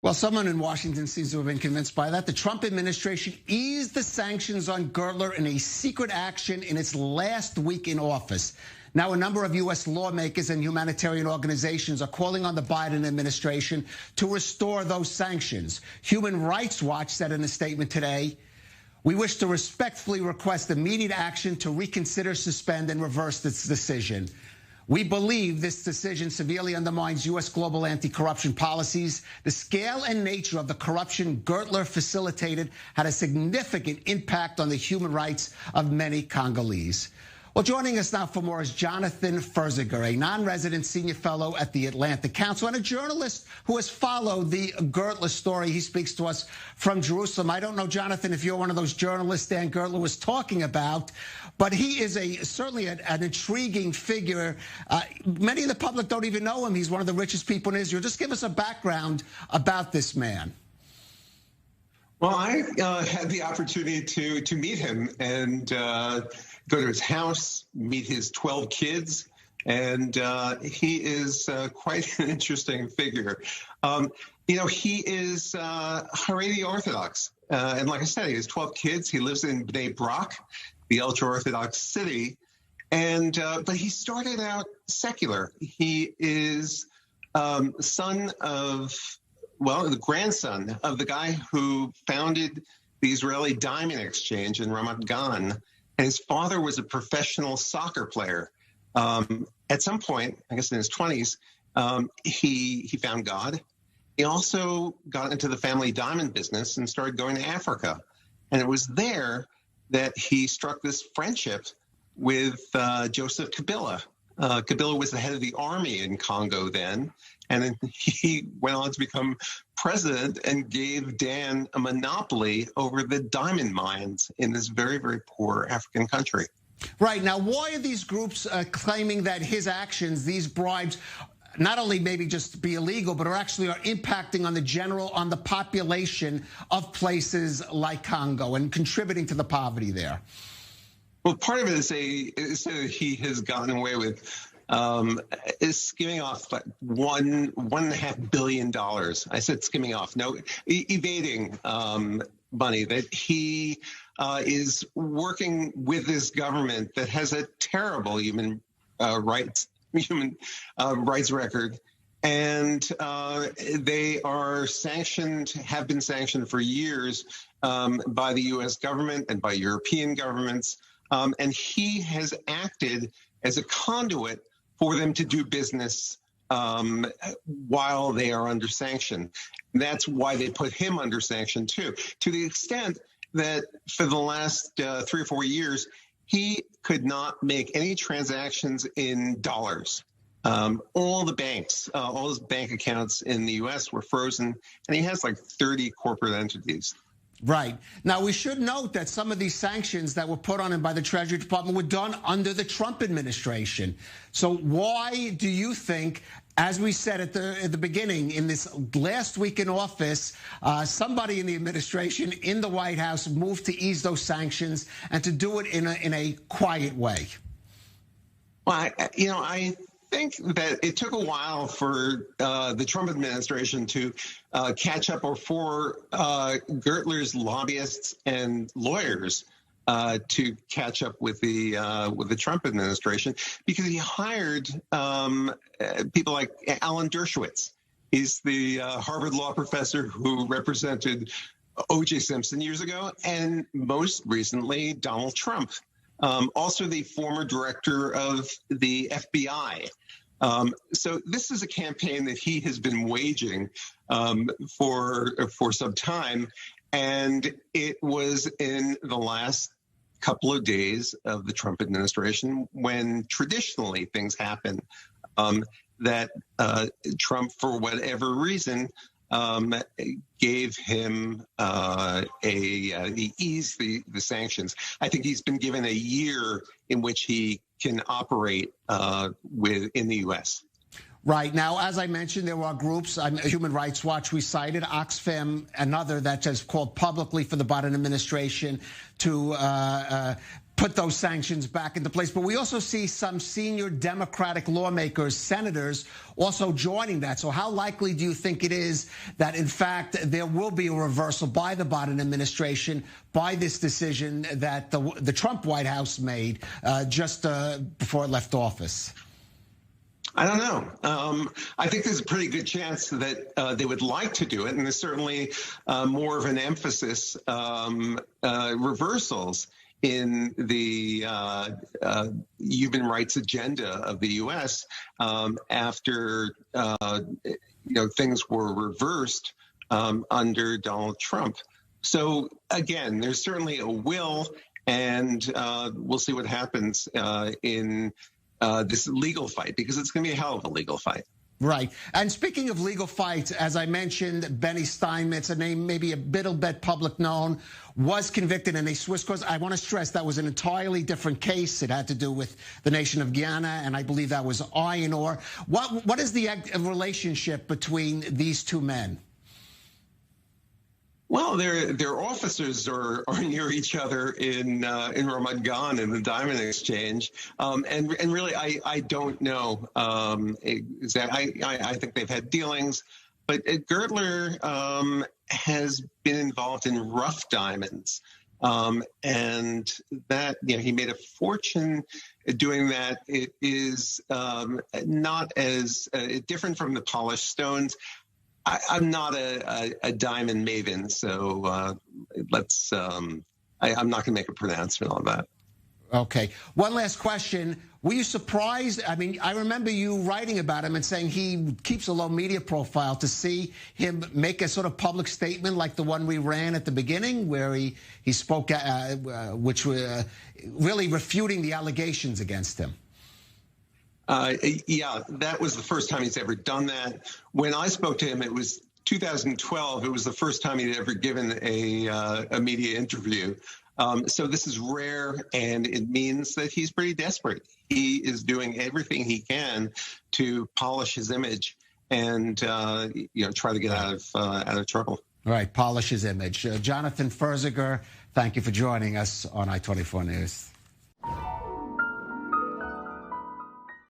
Well, someone in Washington seems to have been convinced by that. The Trump administration eased the sanctions on Gertler in a secret action in its last week in office. Now, a number of U.S. lawmakers and humanitarian organizations are calling on the Biden administration to restore those sanctions. Human Rights Watch said in a statement today, "We wish to respectfully request immediate action to reconsider, suspend, and reverse this decision. We believe this decision severely undermines U.S. global anti-corruption policies. The scale and nature of the corruption Gertler facilitated had a significant impact on the human rights of many Congolese." Well, joining us now for more is Jonathan Furziger, a non-resident senior fellow at the Atlantic Council and a journalist who has followed the Gertler story. He speaks to us from Jerusalem. I don't know, Jonathan, if you're one of those journalists Dan Gertler was talking about, but he is certainly an intriguing figure. Many of the public don't even know him. He's one of the richest people in Israel. Just give us a background about this man. Well, I had the opportunity to meet him and go to his house, meet his 12 kids, and he is quite an interesting figure. He is Haredi Orthodox, and like I said, he has 12 kids. He lives in Bnei Brak, the ultra-Orthodox city, and but he started out secular. He is son of, well, the grandson of the guy who founded the Israeli Diamond Exchange in Ramat Gan. And his father was a professional soccer player. At some point, I guess in his 20s, he found God. He also got into the family diamond business and started going to Africa. And it was there that he struck this friendship with Joseph Kabila. Kabila was the head of the army in Congo then, and then he went on to become president and gave Dan a monopoly over the diamond mines in this very, very poor African country. Right. Now, why are these groups claiming that his actions, these bribes, not only maybe just be illegal, but are impacting on the population of places like Congo and contributing to the poverty there? Well, part of it is that he has gotten away with is skimming off like $1.5 billion. I said skimming off, no, evading money. That he is working with this government that has a terrible human rights record. And they are sanctioned, have been sanctioned for years by the U.S. government and by European governments. And he has acted as a conduit for them to do business while they are under sanction. That's why they put him under sanction, too, to the extent that for the last 3 or 4 years, he could not make any transactions in dollars. All the banks, all his bank accounts in the U.S. were frozen, and he has like 30 corporate entities. Right. Now, we should note that some of these sanctions that were put on him by the Treasury Department were done under the Trump administration. So why do you think, as we said at the beginning, in this last week in office, somebody in the administration, in the White House, moved to ease those sanctions and to do it in a quiet way? Well, I think that it took a while for the Trump administration to catch up, or for Gertler's lobbyists and lawyers to catch up with the Trump administration, because he hired people like Alan Dershowitz. He's the Harvard law professor who represented O.J. Simpson years ago, and most recently Donald Trump. Also the former director of the FBI. So this is a campaign that he has been waging for some time, and it was in the last couple of days of the Trump administration when traditionally things happen that Trump, for whatever reason, gave him the ease the sanctions. I think he's been given a year in which he can operate in the U.S. Right. Now, as I mentioned, there are groups, Human Rights Watch, we cited, Oxfam, another that has called publicly for the Biden administration to put those sanctions back into place. But we also see some senior Democratic lawmakers, senators, also joining that. So how likely do you think it is that, in fact, there will be a reversal by the Biden administration by this decision that the Trump White House made just before it left office? I don't know. I think there's a pretty good chance that they would like to do it, and there's certainly more of an emphasis, reversals in the human rights agenda of the U.S. After things were reversed under Donald Trump. So again, there's certainly a will, and we'll see what happens in this legal fight, because it's going to be a hell of a legal fight. Right. And speaking of legal fights, as I mentioned, Benny Steinmetz, a name maybe a little bit public known, was convicted in a Swiss cause. I want to stress that was an entirely different case. It had to do with the nation of Guyana, and I believe that was iron ore. What is the relationship between these two men? Well, their officers are near each other in Ramat Gan in the Diamond Exchange, and really I don't know exactly. I think they've had dealings, but Gertler has been involved in rough diamonds, and that he made a fortune doing that. It is not as different from the polished stones. I'm not a diamond maven, so I'm not going to make a pronouncement on that. Okay. One last question. Were you surprised? I mean, I remember you writing about him and saying he keeps a low media profile. To see him make a sort of public statement like the one we ran at the beginning, where he spoke, which were really refuting the allegations against him. Yeah, that was the first time he's ever done that. When I spoke to him, it was 2012. It was the first time he'd ever given a media interview. So this is rare, and it means that he's pretty desperate. He is doing everything he can to polish his image and try to get out of trouble. All right, polish his image. Jonathan Furziger, thank you for joining us on I-24 News.